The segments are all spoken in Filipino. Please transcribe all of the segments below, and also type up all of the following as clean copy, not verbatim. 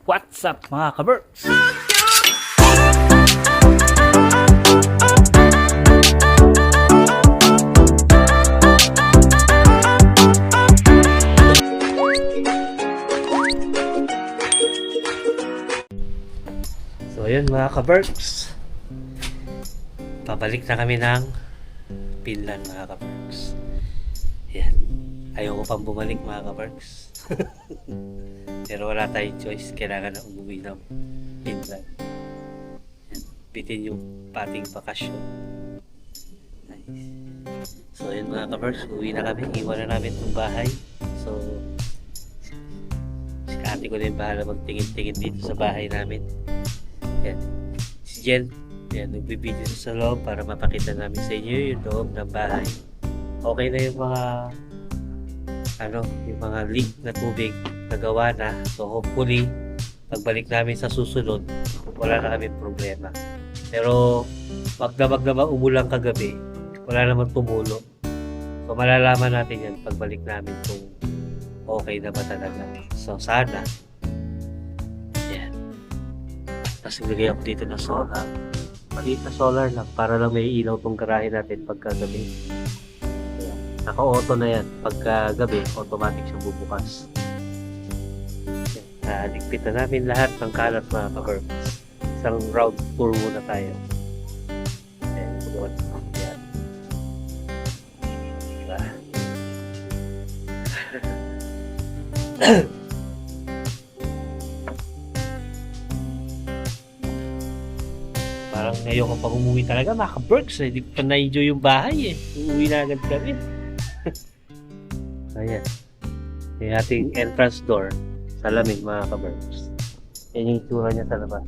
What's up mga kaberks? So ayun mga kaberks, pabalik na kami ng Finland mga kaberks. Yan, ayoko pang bumalik mga kaberks. Pero wala tayong choice, kailangan na umuwi ng Finland. Yan, bitin yung pating bakasyon. Nice. So yun mga kaberks, uwi na kami, iwan na namin itong bahay. So si ate ko na yung bahala magtingin-tingin dito sa bahay namin. Yan. Si Jen, yan, nagbibideo sa loob para mapakita namin sa inyo yung loob ng bahay. Okay na yung mga yung mga leak na tubig nagawa na. So hopefully pagbalik namin sa susunod, wala na kami problema. Pero magdamag naman umulang kagabi, wala naman tumulo. So malalaman natin yan pagbalik namin kung okay na ba talaga. So sana. Tapos nilagay ako dito na solar. Maliit na solar lang para lang may ilaw tong garahe natin pagkagabi. Naka-auto na yan. Pagkagabi, automatic siyang bubukas. Ligpit na namin lahat ng kalat mga kaberks. Isang round tour muna tayo. And doon. Yan. Diba? Parang ngayon ko pag umuwi talaga mga ka-berks, hindi ko pa na-enjoy yung bahay eh. Uuwi na agad kami. Ayan. Yung ating entrance door, salamin mga ka-berks. Yan yung itsura niya sa labas.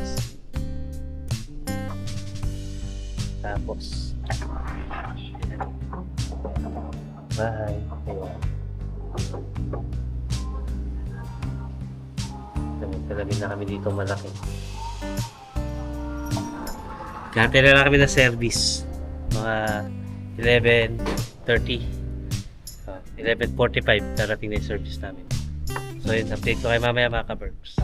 Tapos, ayan. Bahay. Ayan. Salamin na kami dito malaki. Kantila na kami ng service mga 11:30 11:45 darating na yung service namin. So yun, update ko kayo mamaya mga kaberks.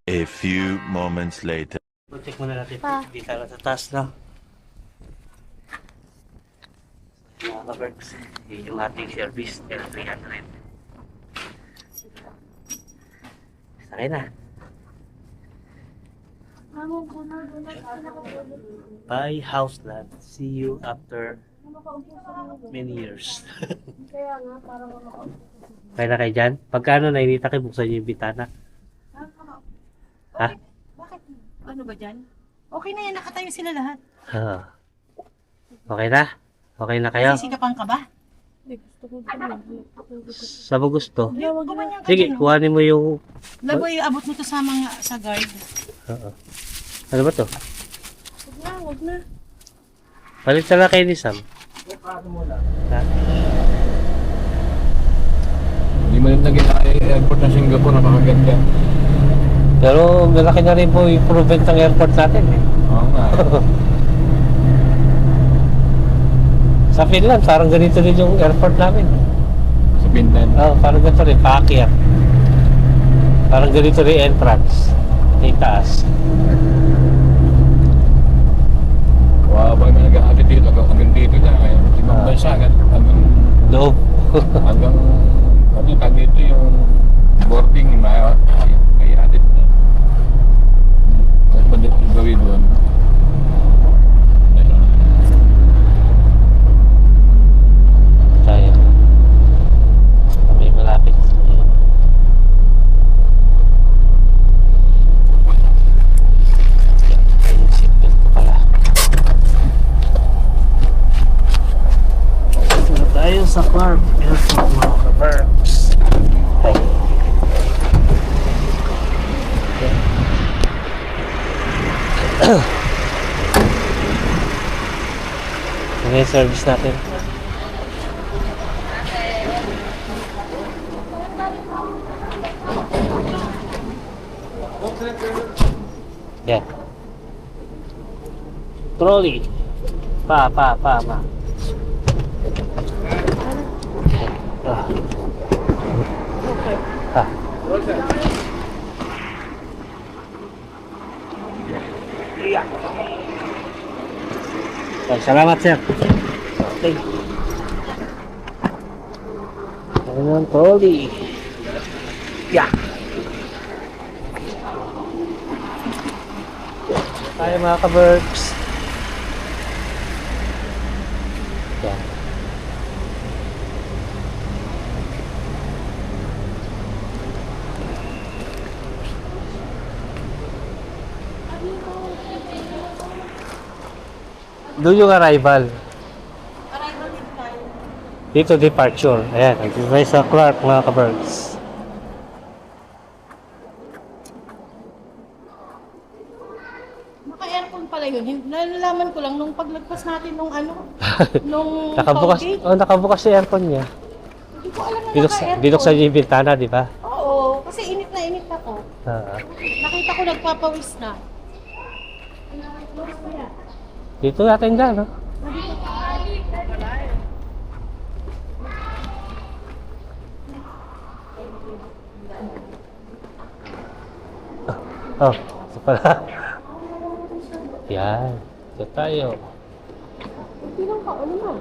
A few moments later. Check muna natin Pa. dito na sa taas, no? Mga kaberks, yun yung ating service, L300. Sakay na. Bye, house land. See you after many years. Kaya na kayo dyan? Pagkano nainita kayo, buksan niyo yung bitana. Ha? Bakit? Ano ba dyan? Okay na yan, nakatayo sila lahat. Ah. Okay na? Okay na kayo? Sisikapan ka ba? Sa mo gusto? Gumanyan ka Sige, dyan, oh. kuhanin mo yung... Laboy, abot mo to sa mga sa guard. Oo. Ano ba to? Wag na. Palit na lang kayo ni Sam. Ha? Hindi mo rin naging airport ng Singapore, napakaganda. Pero malaki na rin po yung improvement ng airport natin eh. Oo nga. Sa Finland, parang ganito rin yung airport namin. Sa Finland. Oo, parang ganito rin, paakyat. Parang ganito rin entrance. Yung taas. Wabang na nag-ahatid dito, hanggang dito na. Ibang bansa, hanggang Loob. hanggang ano tag dito yung boarding, may added na. Tapos ba dito yung gawin doon? Ayun. Tayo. May malapit. Yung seatbelt ko pala. Ito na tayo sa Clark Airport, mga ka-verbs. Ay. Ano yung service natin? Yan. Trolley. Pa. Ma. Ah. Okay, salamat sir. Okay. Ayan ang trolley. Yeah. Tayo mga ka-berks. Yan. Doon yung arrival. Arrival din tayo. Dito departure. Ayan, nandito tayo sa Clark mga ka-berks. Naka-aircon pala yun. Nalalaman ko lang nung paglagpas natin nung ano, nung Nakabukas, toll gate. nakabukas yung aircon niya. Hindi ko alam na naka-aircon. Binuksan niya yung bintana, di ba? Oo, kasi init na ako. Nakita ko nagpapawis na. Dito natin dyan, no? Oh, ito pala. Yan. Ito tayo. Pinang ka, ano na?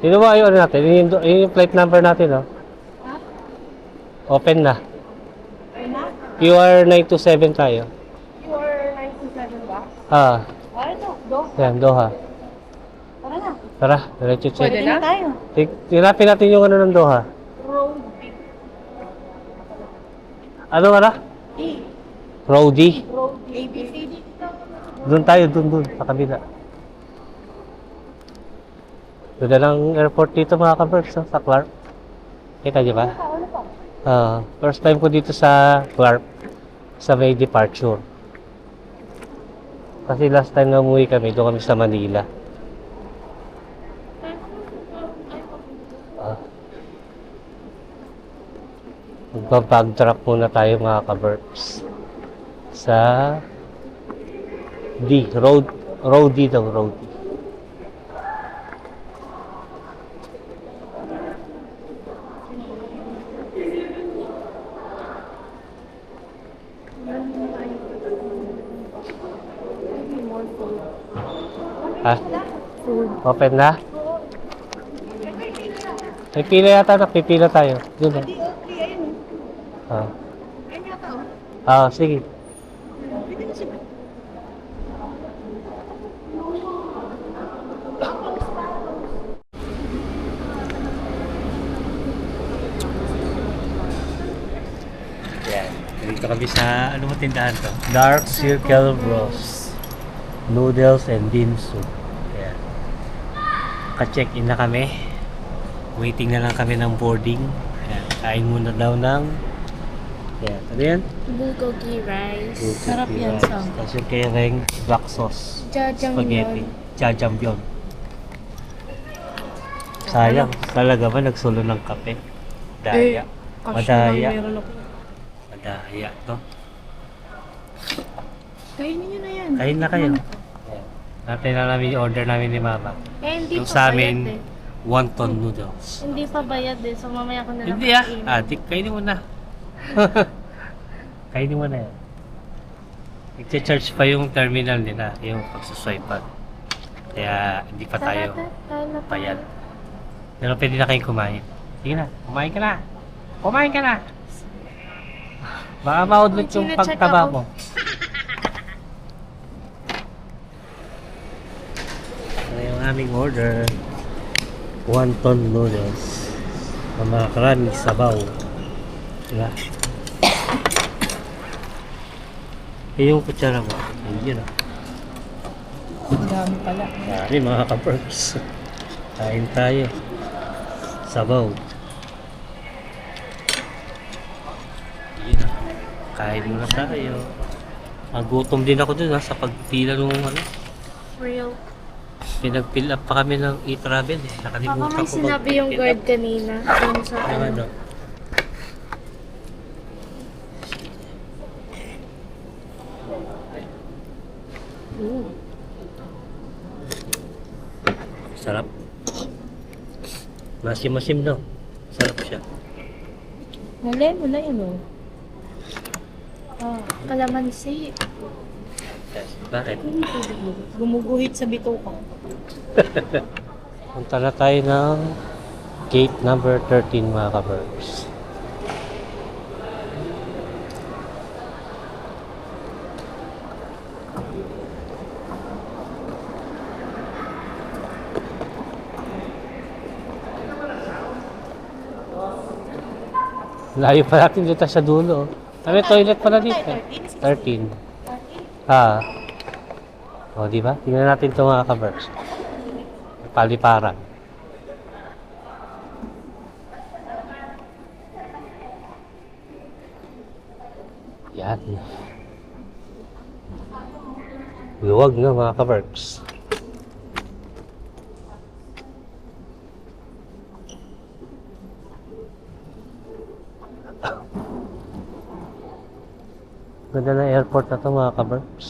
Sino ba yung ano natin? Yung plate number natin, no? Ha? Open na. Ayun na? QR927 tayo. Your 927 ba? Ah, Ito, do. yan, Doha. Tara na. Tara, diretso check. Pwede na tayo. Tinapin natin yung ano ng Doha. Road big. Ano nga na? E. Roadie. Road ABCD. Doon tayo, doon, sa kabila. Doon na lang airport dito mga ka-berks, sa Clark. Kita niyo ba? Ano pa? First time ko dito sa Clark, sa may departure. Kasi last time na umuwi kami, doon kami sa Manila. Magbabag drop muna tayo mga ka-berks. Sa Roadie daw, Roadie. Ha? Open na? May pila yata na. Pipila tayo. Doon na. Di, okay, ayun. Ah. Ayun yata, oh. Sige. Pwede na siya. Yan. Dito kami sa, ano mo tindahan to? Dark Circle Bros. Noodles and dim sum. Yan. Ka-check-in na kami. Waiting na lang kami ng boarding. Yan. Kain muna daw ng... Yan. Ano yan? Bulgogi rice. Sarap yan, Sam. Tapos yung kereng black sauce. Spaghetti. Jajangmyeon. Jajangmyeon. Sayang. Talaga ba nagsulo ng kape? Daya. Madaya. Meron ako. Madaya to. Kainin nyo na yan. Kain na kayo. Natin na namin yung order namin ni Mama. Hindi Yung pa sa bayad amin, eh. wonton noodles. Hindi pa bayad eh. So mamaya ko na lang Hindi kainin. Kainin mo na. Kainin mo na yan. Nag-charge pa yung terminal nila, yung pagsuswipe pa. Kaya hindi pa tayo bayad. Pero pwede na kayong kumain. Sige na, kumain ka na. Kumain ka na. Baka maudlot yung Sine-check pagtaba ako. mo. Ito yung aming order. Wonton noodles. Ang mga karaming sabaw. Diba? Yung kutsara mo. Ayun ah. Ang dami pala. Dami mga ka-perks. Kain tayo. Sabaw. Ayun ah. Kain muna tayo. Magutom din ako dun sa pagpila nung ano. Real. Pinag-fill up pa kami ng e-travel eh. Baka Nakalimutan may ko sinabi yung mag-fill guard up. kanina. Yung sa Ang ano. ano. Sarap. Masim-masim no. Sarap siya. Wala yun, oh. Kalamansi. Yes. Bakit? Gumuguhit sa bituka. Punta na tayo ng gate number 13 mga ka-birds. Layo pa natin dito sa dulo. May toilet pala dito. 13. O, di ba? Tingnan natin ito mga ka-birds. Paliparan. Yan. Luwag na mga ka-birds. Ganda ng airport na ito mga ka-birds.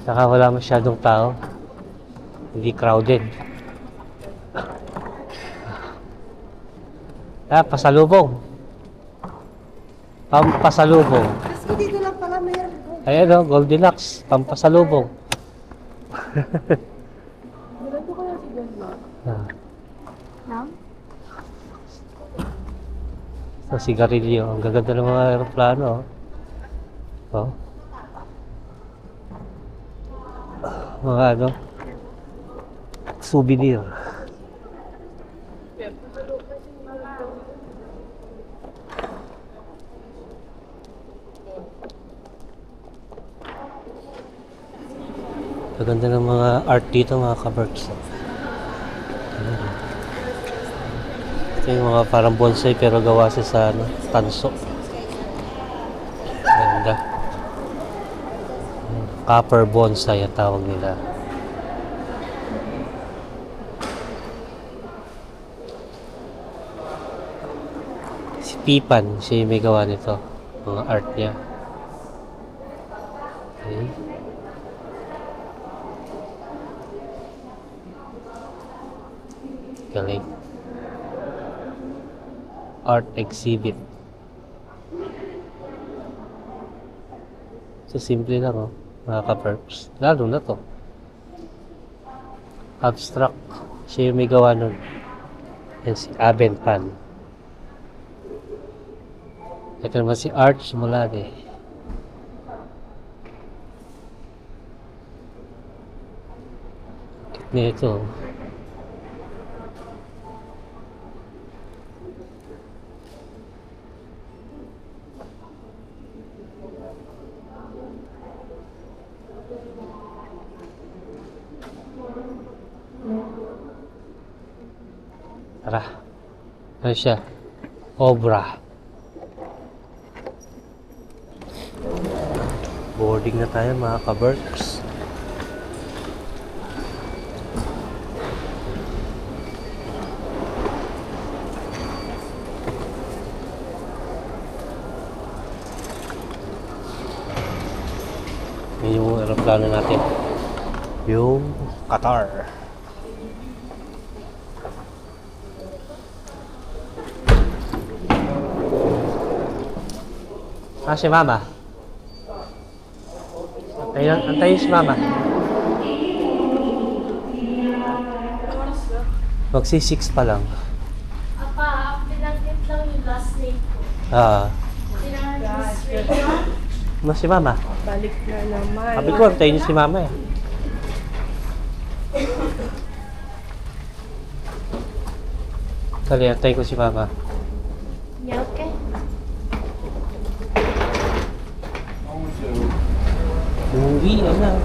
Saka wala masyadong tao. Hindi crowded. Pasalubong. Pampasalubong. Kasi dito lang pala meron. Ayan o, Goldilocks. Pampasalubong. Meron ko kaya si Ganda. Nam? So, sigarilyo. Ang gaganda ng mga aeroplano. Oh. Mga ano. Souvenir. Gaganda ng mga art dito mga ka-birds. Ito yung mga parang bonsai pero gawa siya sa ano, tanso. Ganda. Copper bonsai ang tawag nila. Si Pipan, siya yung may gawa nito. Mga art niya. Okay. Galing. Art exhibit. So, simple lang, oh. Mga ka-perks. Lalo na to. Abstract. Siya yung may gawa nun. Yan si Aben Pan. Ito naman si Arch Mulade. Kit na ito. Tara. Ano siya? Obra. Boarding na tayo mga ka-berks. Yan yung aeroplano natin. Yung Qatar. Ah, si Mama. Antayin si Mama. Magsi-6 pa lang. Apa, pinagkit lang yung last name ko. Pinag-straight si Mama. Balik na naman. Sabi ko, antayin niyo si Mama eh. Dali, antayin ko si Mama. Yeah, okay. Uwi, ano?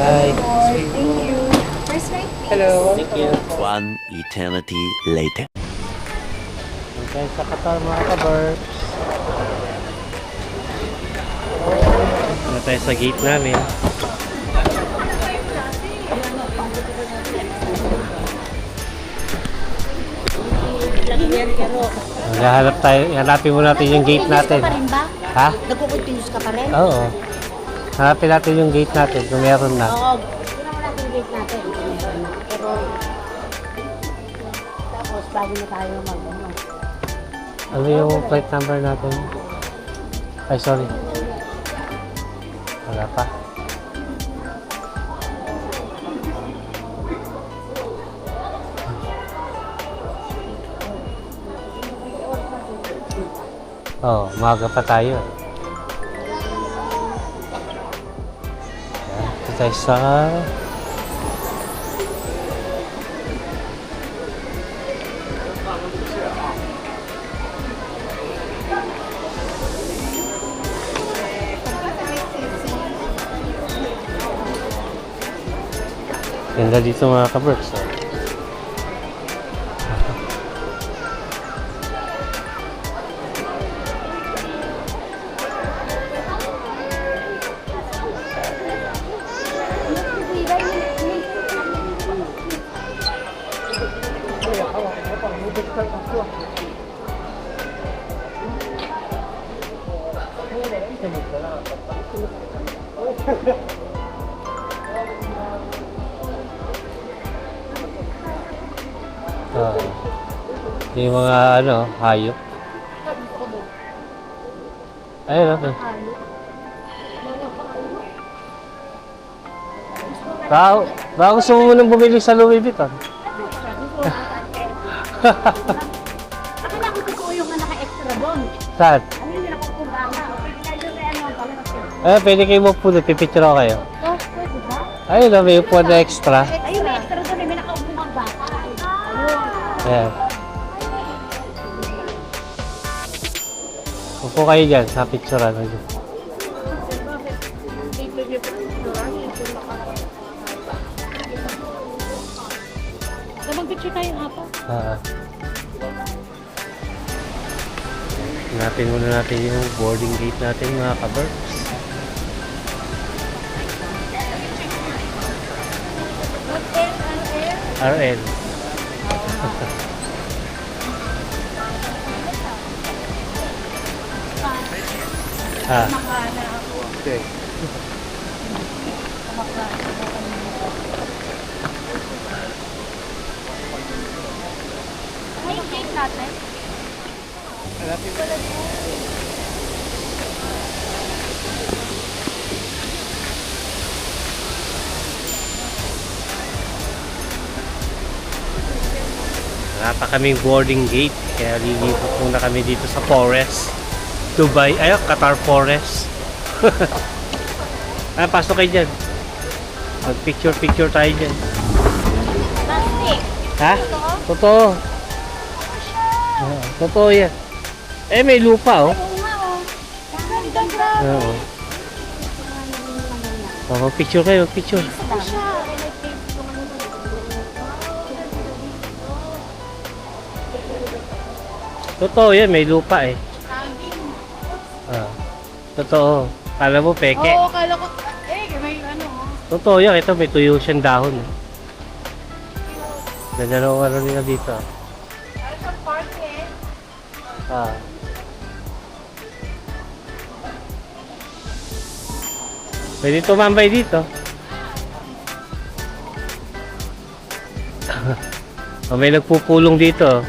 Hi. Thank you. First right? Hello. Thank you. One eternity later. Okay, sa Qatar mga ka-berks. Na tayo sa gate namin. Hanap tayo, hanapin mo natin yung gate natin. Nagko-continuous ka pa rin ba? Ha? Nagko-continuous ka pa rin? Oo. Hanapin natin yung gate natin kung meron na. Oo. Tignan mo natin yung gate natin. Kung meron na. Pero, tapos bago na tayo mag-ano. Ano yung flight number natin? Ay, sorry. Wala pa. Oh, umaga pa tayo. Ayan, ito tayo sa... Ganda dito mga ka-berks. Yung mga ano, hayop. Ayun ako. Baka gusto mo munang bumili sa Louis Vuitton. Akala ko totoo yung na naka-extra doon. Saan? Ano yung nakukumbaba? Lalo na ano pala. Pwede kayo magpuno, pipicture ako kayo. Oh, pwede ba? Ayun, may upuan na extra. Ayun, may extra doon. May nakaupong bata. Ayun. Ayan. Upo kayo dyan, sa picture ano dyan. Mag-picture tayo hapa. Hanapin muna natin yung boarding gate natin mga kaberks. RL. Ah. Okay. Ay, yung gate natin. Wala pa kaming boarding gate. Kaya lilipot muna kami dito sa forest. Dubai. Ay, Qatar Forest. Pasok kayo dyan. Mag-picture tayo dyan. Plastic. Ha? Totoo. Totoo yan. Eh, may lupa, oh. Oo nga, oh. Ganda, grabe. Oo. Oh, mag-picture kayo, mag-picture. Ano siya? Totoo yan, may lupa eh. Ah. Totoo. Kala mo peke. Oo, kala ko, may ano. Totoo yan, ito may tuyo siyang dahon. Ganda na ano nila dito. Ano sa park eh? Ah. Pwede tumambay dito. Oh, may nagpupulong dito.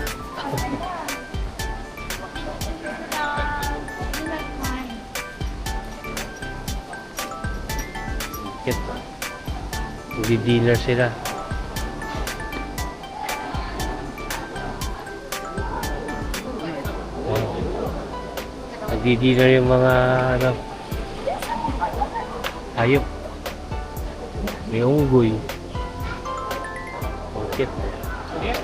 Kit. Magdi-dinner sila. Magdi-dinner yung mga ano, hayop. May unggoy. Kit. Yeah.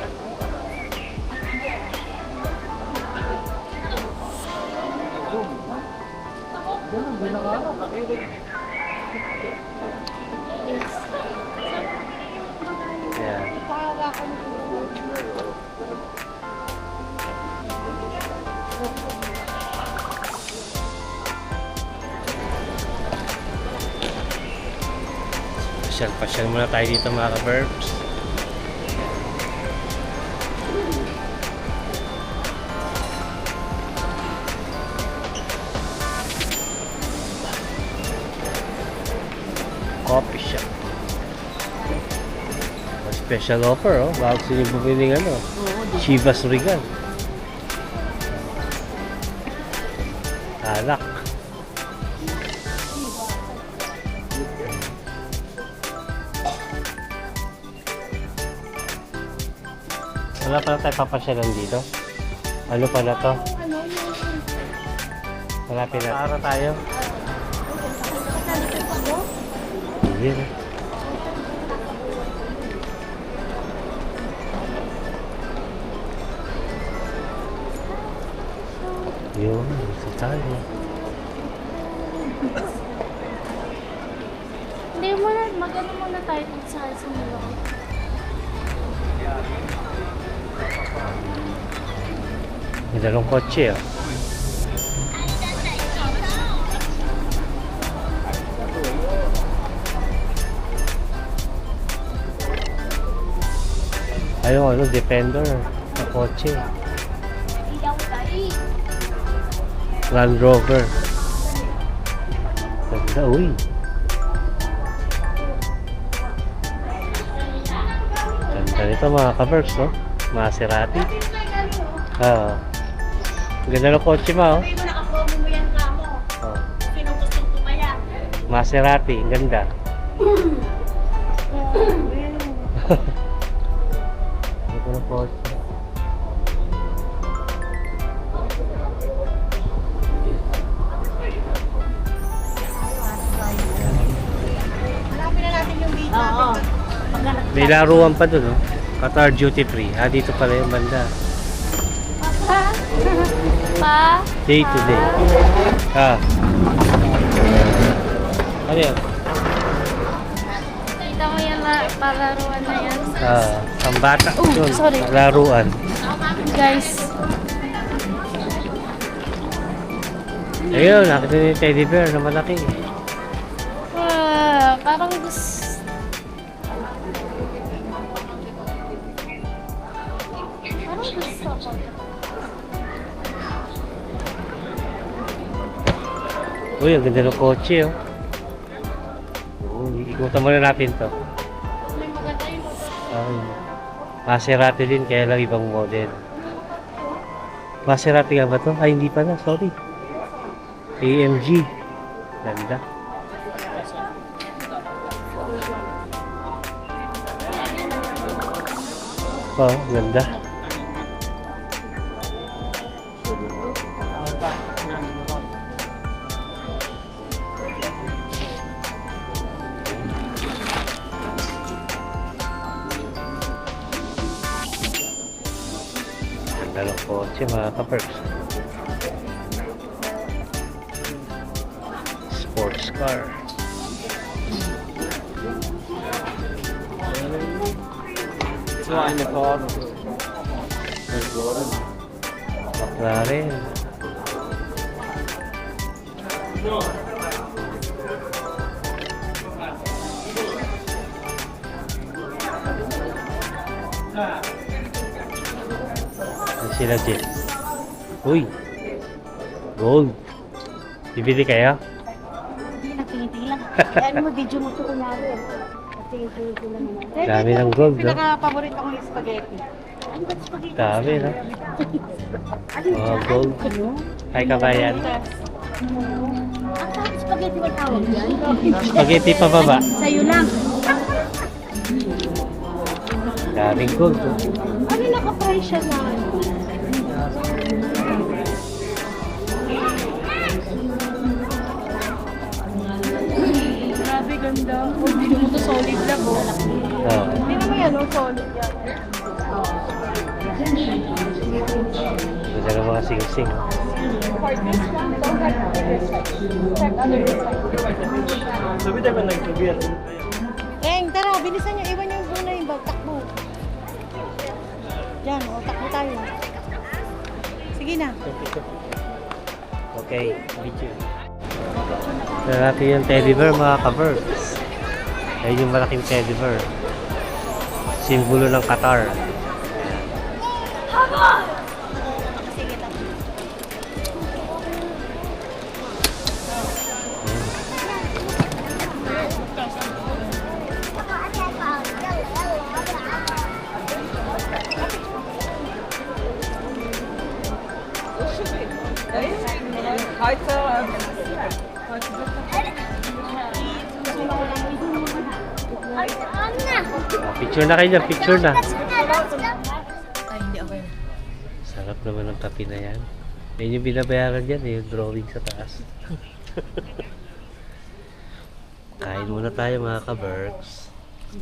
Pasyal muna tayo dito mga ka-verbs. Coffee shop. Special offer, oh. Bago sila bumili ng ano. Chivas Regal. Alak. Wala pala tayo papasyalan dito. Ano pala to? Malapit na. Para tayo. Ayan. Yun, sa tayo. Hindi muna, mag-ano muna tayo kung saan sa Milong. May dalawang kotse, oh. Ayun, ano, Defender na kotse. Land Rover. Ganda, uy. Ganda nito mga ka-verbs, no? Maserati. Ah. Ganda ng kotse mo, oh. Hindi mo nakapromo mo yan ka mo. Oh. Sinong gustong tumaya? Maserati, ganda. Ito ng kotse. Hanapin na natin yung gate Oo. natin. May laruan pa dun, oh. Qatar Duty Free. Ah, dito pala yung banda. Pa? Pa? Day to day. Ah. Ano yan? Kita mo yan palaruan na yan. Ah, pambata. Oh, Yun, sorry. laruan. Guys, Ayun, nakita niyo yung teddy bear na malaki. Parang gusto... Parang gusto ko. Uy, ang ganda ng kotse, oh. Ikutan muna natin to. May maganda yung Maserati din, kaya lang ibang model. Maserati nga ba to? Ay, hindi pala, sorry. AMG. Ganda. Oh, ganda. Ganda ng kotse mga ka-perks. Sports car. McLaren. Ano sila dyan? Uy! Gold! Bibili kayo? Hindi, nakingiti lang. Eh, ano mo, video mo ito kunyari. Nakingiti lang naman. Dami ng gold, no? Pinaka-paborito kong spaghetti. Ano ba spaghetti? Dami, no? Alin Mga dyan? gold. Ano? Ay, kabayan. Ang tawag spaghetti ba tawag yan? Spaghetti pa baba. Sa'yo lang. Daming gold, no? Ano naka-price siya na? Grabe ganda. Oh, hindi mo to solid lang oh. Oh. Hindi naman yan oh, solid yan. Ganda ng mga sing-sing. For this one, don't have to check other side. Eng, tara, bilisan niyo. Iwan niyo muna yung bag. Takbo. Diyan, o, takbo tayo. Sige na. Okay, video. Ito natin yung teddy bear mga ka-birds. Ayun yung malaking teddy bear. Simbolo ng Qatar. Picture na kayo dyan, picture na. Sarap naman ng kape na yan. Yan yung binabayaran dyan, yung drawing sa taas. Kain muna tayo mga ka-berks.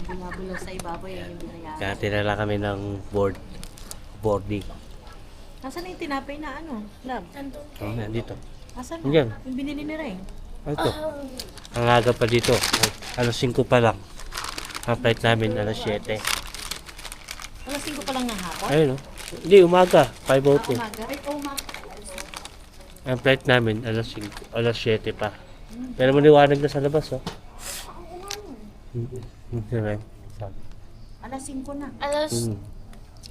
Binabulo sa ibabaw yan yung binayaran. Kaya tinala kami ng boarding. Nasaan na yung tinapay na ano? Lab? Oh, nandito. Nasaan Diyan. Yung binili ni Ray. Ito. Ang aga pa dito. Alas 5 pa lang. Ang flight namin alas 7. Alas 5 pa lang ng hapon? Ayun oh. Hindi, umaga. 5:02. Umaga? Ay, umaga. Ang flight namin alas 5, alas 7 pa. Pero maliwanag na sa labas oh. Sabi. Alas 5 na. Alas,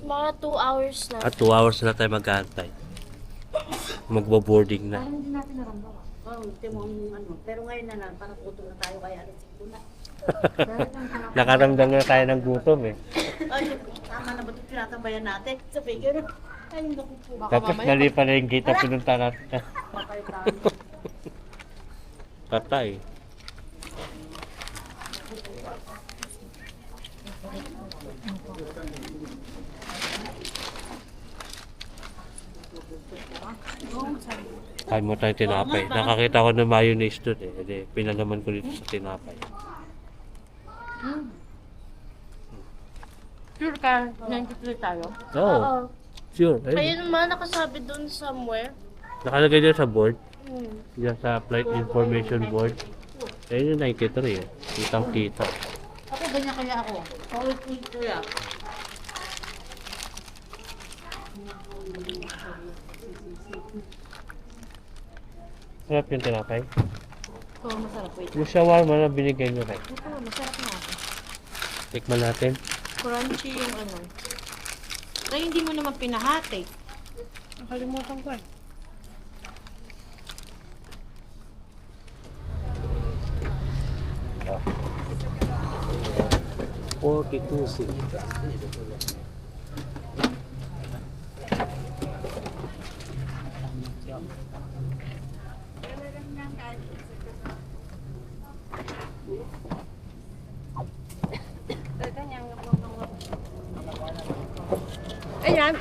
mga 2 hours na. At 2 hours na tayo mag-aantay. Magbo-boarding na. Parang hindi natin naramdaman. Oh, timo ang ano. Pero ngayon na lang, parang puto na tayo kaya alas 5 na. Nakaramdam na tayo ng gutom eh. Ay, tama na ba ito tinatambayan natin? Sa figure. Ay, naku po. Tapos mali pa na yung gate na pinunta natin. Patay tayo. Patay. Kain mo tayo tinapay. Nakakita ko ng mayonnaise doon eh. Hindi, pinalaman ko dito sa tinapay. Sure ka, 93 tayo. Oo. Oo. Sure. Ayun Ayun. naman, nakasabi dun somewhere. Nakalagay dyan sa board. Hmm. Diyan sa flight information board. Ayun yung 93 eh. Kitang kita. Ako, ganyan kaya ako. Solid kaya. Sarap yung tinapay. So, masarap. Wait. Yung shawarma na binigay nyo rin. Ito, masarap nga ako. Tikman natin. Crunchy yung ano. Ay, hindi mo naman pinahati. Nakalimutan ko eh. $42. Ayan,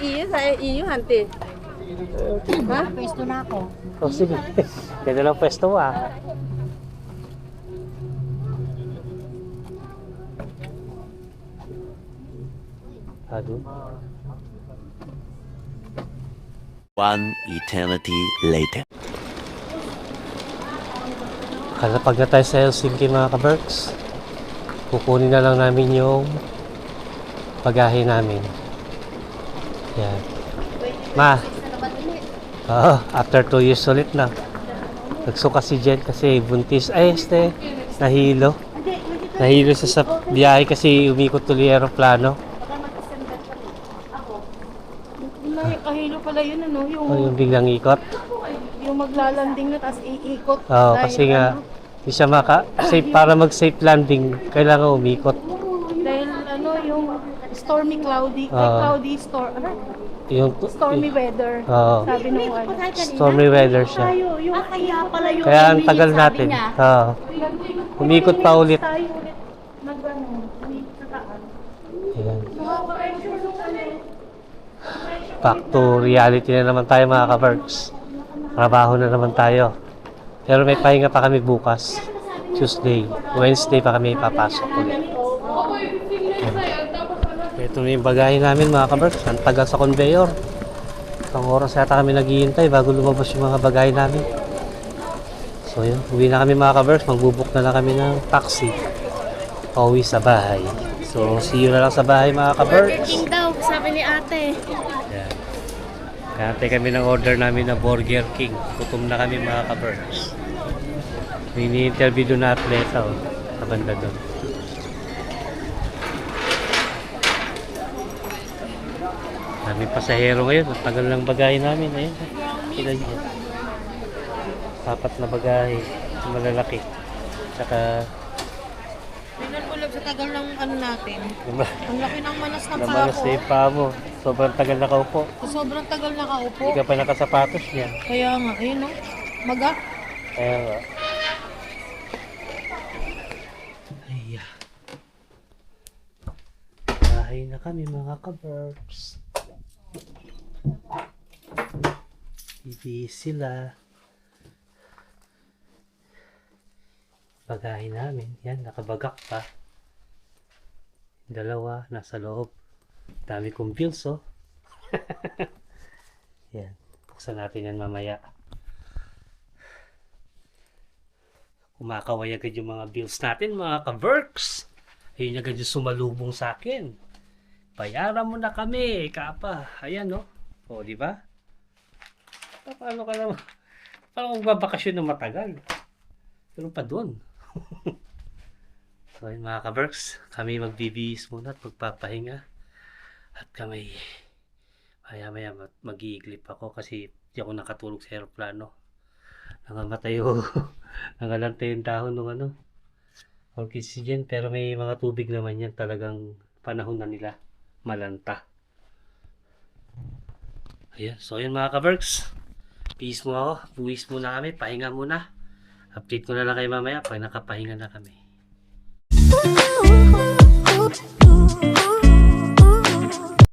iyo hanti. Ha? Pwesto na ako. Oh, sige. Ganda lang pwesto mo ah. Hado. One eternity later. Kalapag na tayo sa Helsinki mga ka-Berks. Kukunin na lang namin yung bagahe namin. Yan. Ma. Oo, after 2 years ulit na. Nagsuka si Jen kasi buntis. Ay, nahilo. Nahilo siya sa biyahe kasi umikot tuloy yung aeroplano. May kahilo pala yun, ano? Yung, O yung biglang ikot. yung maglalanding na, tapos iikot. Oo, Dahil kasi nga, ano, di siya safe, para mag-safe landing, kailangan umikot. dahil ano, yung stormy cloudy, cloudy ano? Yung, Stormy weather. Oo. Sabi nung ano. Stormy weather siya. Yung kaya pala yung Kaya ang tagal natin. Oo. Umikot pa ulit. Tayo ulit nag-ano, umikot sa taas. Ayan. Nakaka-pressure nung ano. Back to reality na naman tayo mga ka-Berks. Trabaho na naman tayo. Pero may pahinga pa kami bukas. Tuesday. Wednesday pa kami papasok ulit. Ito na yung bagahe namin mga ka-Berks. Ang tagal sa conveyor. Isang oras yata kami naghihintay bago lumabas yung mga bagahe namin. So yun, uwi na kami mga ka-Berks. Magbubuk na lang kami ng taxi. Pauwi sa bahay. So see you na lang sa bahay mga ka-Berks. King daw, sabi ni ate. Yan. Kante kami ng order namin na Burger King. Gutom na kami mga ka-Berks. May ni-interview doon na atleta sa banda doon. Daming pasahero ngayon. Ang tagal ng bagahe namin. Ayun. Sila dyan. 4 na bagahe. Malalaki. Tsaka Pinanulog sa tagal ng ano natin. Ang laki ng manas ng namalas na yung paa mo. Sobrang tagal nakaupo. Sobrang tagal nakaupo. Hindi ka pa nakasapatos niya. Kaya nga, ayun o. Maga. Kaya nga. Ay, bahay na kami mga ka-Berks. Ibig sila. Bagahe namin. Yan, nakabagak pa. Dalawa, nasa loob. Dami kong bills, oh. Yan. Buksan natin yan mamaya. Kumakaway agad yung mga bills natin, mga ka-Berks. Ayun agad yung sumalubong sa akin. Bayaran mo na kami, kapa. Ayan, no? O, di ba? Paano ka naman? Paano kung babakasyon na matagal? Pero pa doon. So, ayun, mga ka-Berks. Kami magbibihis muna at magpapahinga. At kami, maya-maya mag-iiglip ako kasi di ako nakatulog sa aeroplano. Nangamatay yung nangalantay yung dahon ng ano, oxygen, pero may mga tubig naman yan, talagang panahon na nila malanta. Ayan, so yun mga ka-Berks, peace mo ako, buwis muna kami, pahinga muna. Update ko na lang kayo mamaya pag nakapahinga na kami.